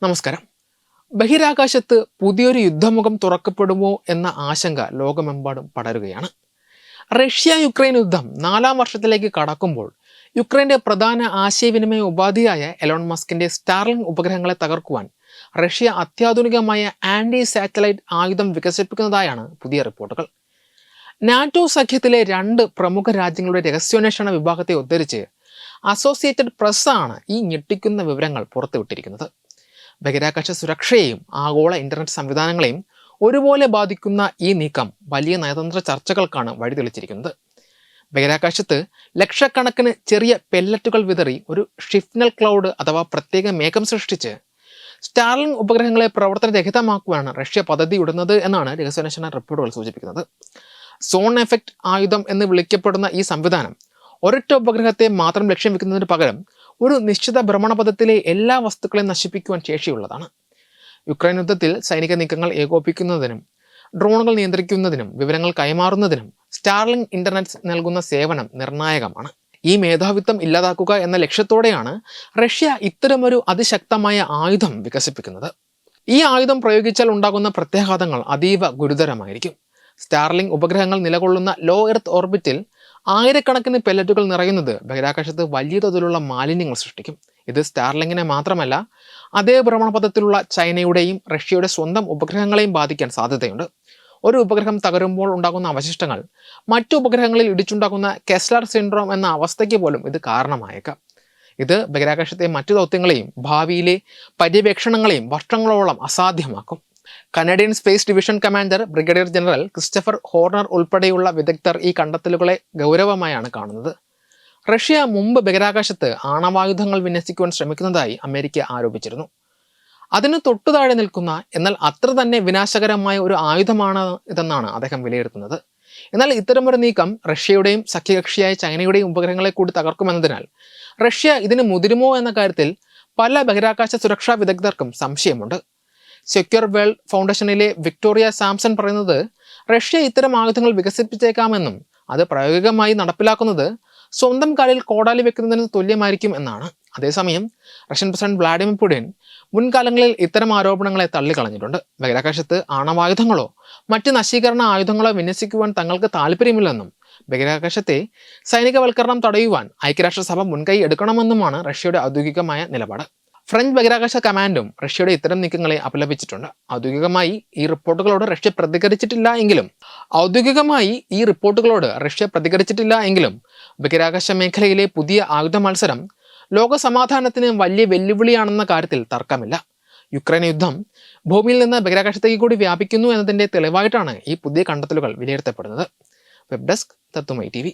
നമസ്കാരം. ബഹിരാകാശത്ത് പുതിയൊരു യുദ്ധമുഖം തുറക്കപ്പെടുമോ എന്ന ആശങ്ക ലോകമെമ്പാടും പടരുകയാണ്. റഷ്യ-യുക്രൈൻ യുദ്ധം 4ാം വർഷത്തിലേക്ക് കടക്കുമ്പോൾ യുക്രൈൻ്റെ പ്രധാന ആശയവിനിമയ ഉപാധിയായ എലോൺ മസ്കിൻ്റെ സ്റ്റാർലിങ്ക് ഉപഗ്രഹങ്ങളെ തകർക്കുവാൻ റഷ്യ അത്യാധുനികമായ ആൻറ്റി സാറ്റലൈറ്റ് ആയുധം വികസിപ്പിക്കുന്നതായാണ് പുതിയ റിപ്പോർട്ടുകൾ. നാറ്റോ സഖ്യത്തിലെ 2 പ്രമുഖ രാജ്യങ്ങളുടെ രഹസ്യാന്വേഷണ വിഭാഗത്തെ ഉദ്ധരിച്ച് അസോസിയേറ്റഡ് പ്രസ്സാണ് ഈ ഞെട്ടിക്കുന്ന വിവരങ്ങൾ പുറത്തുവിട്ടിരിക്കുന്നത്. ബഹിരാകാശ സുരക്ഷയെയും ആഗോള ഇന്റർനെറ്റ് സംവിധാനങ്ങളെയും ഒരുപോലെ ബാധിക്കുന്ന ഈ നീക്കം വലിയ നയതന്ത്ര ചർച്ചകൾക്കാണ് വഴിതെളിച്ചിരിക്കുന്നത്. ബഹിരാകാശത്ത് ലക്ഷക്കണക്കിന് ചെറിയ പെല്ലറ്റുകൾ വിതറി ഒരു ഷിഫ്നൽ ക്ലൗഡ് അഥവാ പ്രത്യേക മേഘം സൃഷ്ടിച്ച് സ്റ്റാർലിങ്ക് ഉപഗ്രഹങ്ങളെ പ്രവർത്തനരഹിതമാക്കുവാനാണ് റഷ്യ പദ്ധതിയിടുന്നത് എന്നാണ് രഹസ്യാന്വേഷണ റിപ്പോർട്ടുകൾ സൂചിപ്പിക്കുന്നത്. സോൺ എഫക്റ്റ് ആയുധം എന്ന് വിളിക്കപ്പെടുന്ന ഈ സംവിധാനം ഒരൊറ്റ ഉപഗ്രഹത്തെ മാത്രം ലക്ഷ്യം വെക്കുന്നതിന് പകരം ഒരു നിശ്ചിത ഭ്രമണപഥത്തിലെ എല്ലാ വസ്തുക്കളെയും നശിപ്പിക്കുവാൻ ശേഷിയുള്ളതാണ്. യുക്രൈൻ യുദ്ധത്തിൽ സൈനിക നീക്കങ്ങൾ ഏകോപിക്കുന്നതിനും ഡ്രോണുകൾ നിയന്ത്രിക്കുന്നതിനും വിവരങ്ങൾ കൈമാറുന്നതിനും സ്റ്റാർലിങ്ക് ഇന്റർനെറ്റ് നൽകുന്ന സേവനം നിർണായകമാണ്. ഈ മേധാവിത്വം ഇല്ലാതാക്കുക എന്ന ലക്ഷ്യത്തോടെയാണ് റഷ്യ ഇത്തരമൊരു അതിശക്തമായ ആയുധം വികസിപ്പിക്കുന്നത്. ഈ ആയുധം പ്രയോഗിച്ചാൽ ഉണ്ടാകുന്ന പ്രത്യാഘാതങ്ങൾ അതീവ ഗുരുതരമായിരിക്കും. സ്റ്റാർലിങ്ക് ഉപഗ്രഹങ്ങൾ നിലകൊള്ളുന്ന ലോ എർത്ത് ഓർബിറ്റിൽ ആയിരക്കണക്കിന് പെല്ലറ്റുകൾ നിറയുന്നത് ബഹിരാകാശത്ത് വലിയ തോതിലുള്ള മാലിന്യങ്ങൾ സൃഷ്ടിക്കും. ഇത് സ്റ്റാർലിങ്കിനെ മാത്രമല്ല, അതേ ഭ്രമണപഥത്തിലുള്ള ചൈനയുടെയും റഷ്യയുടെ സ്വന്തം ഉപഗ്രഹങ്ങളെയും ബാധിക്കാൻ സാധ്യതയുണ്ട്. ഒരു ഉപഗ്രഹം തകരുമ്പോൾ ഉണ്ടാകുന്ന അവശിഷ്ടങ്ങൾ മറ്റു ഉപഗ്രഹങ്ങളിൽ ഇടിച്ചുണ്ടാകുന്ന കെസ്ലർ സിൻഡ്രോം എന്ന അവസ്ഥയ്ക്ക് പോലും ഇത് കാരണമായേക്കാം. ഇത് ബഹിരാകാശത്തെ മറ്റു ദൗത്യങ്ങളെയും ഭാവിയിലെ പര്യവേക്ഷണങ്ങളെയും വർഷങ്ങളോളം അസാധ്യമാക്കും. Canadian space division commander brigadier general Christopher Horner ഉൾപ്പെടെയുള്ള വിദഗ്ധർ ഈ കണ്ടെത്തലുകളെ ഗൗരവമായാണ് കാണുന്നത്. റഷ്യ മുമ്പ് ബഹിരാകാശത്ത് ആണവായുധങ്ങൾ വിന്യസിക്കുവാൻ ശ്രമിക്കുന്നതായി അമേരിക്ക ആരോപിച്ചിരുന്നു. അതിന് തൊട്ടുതാഴെ നിൽക്കുന്ന എന്നാൽ അത്ര തന്നെ വിനാശകരമായ ഒരു ആയുധമാണ് ഇതെന്നാണ് അദ്ദേഹം വിലയിരുത്തുന്നത്. എന്നാൽ ഇത്തരമൊരു നീക്കം റഷ്യയുടെയും സഖ്യകക്ഷിയായ ചൈനയുടെയും ഉപഗ്രഹങ്ങളെ കൂടി തകർക്കുമെന്നതിനാൽ റഷ്യ ഇതിന് മുതിരുമോ എന്ന കാര്യത്തിൽ പല ബഹിരാകാശ സുരക്ഷാ വിദഗ്ധർക്കും സംശയമുണ്ട്. സെക്യൂർ വേൾഡ് ഫൗണ്ടേഷനിലെ വിക്ടോറിയ സാംസൺ പറയുന്നത് റഷ്യ ഇത്തരം ആയുധങ്ങൾ വികസിപ്പിച്ചേക്കാമെന്നും അത് പ്രായോഗികമായി നടപ്പിലാക്കുന്നത് സ്വന്തം കാലിൽ കോടാലി വെക്കുന്നതിന് തുല്യമായിരിക്കും എന്നാണ്. അതേസമയം റഷ്യൻ പ്രസിഡന്റ് വ്ളാഡിമിർ പുടിൻ മുൻകാലങ്ങളിൽ ഇത്തരം ആരോപണങ്ങളെ തള്ളിക്കളഞ്ഞിട്ടുണ്ട്. ബഹിരാകാശത്ത് ആണവായുധങ്ങളോ മറ്റ് നശീകരണ ആയുധങ്ങളോ വിന്യസിക്കുവാൻ തങ്ങൾക്ക് താല്പര്യമില്ലെന്നും ബഹിരാകാശത്തെ സൈനികവൽക്കരണം തടയുവാൻ ഐക്യരാഷ്ട്രസഭ മുൻകൈ എടുക്കണമെന്നുമാണ് റഷ്യയുടെ ഔദ്യോഗികമായ നിലപാട്. ഫ്രഞ്ച് ബഹിരാകാശ കമാൻഡും റഷ്യയുടെ ഇത്തരം നീക്കങ്ങളെ അപലപിച്ചിട്ടുണ്ട്. ഔദ്യോഗികമായി ഈ റിപ്പോർട്ടുകളോട് റഷ്യ പ്രതികരിച്ചിട്ടില്ല എങ്കിലും ബഹിരാകാശ മേഖലയിലെ പുതിയ ആയുധ മത്സരം ലോക സമാധാനത്തിന് വലിയ വെല്ലുവിളിയാണെന്ന കാര്യത്തിൽ തർക്കമില്ല. യുക്രൈൻ യുദ്ധം ഭൂമിയിൽ നിന്ന് ബഹിരാകാശത്തേക്ക് കൂടി വ്യാപിക്കുന്നു എന്നതിൻ്റെ തെളിവായിട്ടാണ് ഈ പുതിയ കണ്ടെത്തലുകൾ വിലയിരുത്തപ്പെടുന്നത്. വെബ് ഡെസ്ക് തത്വമൈ TV.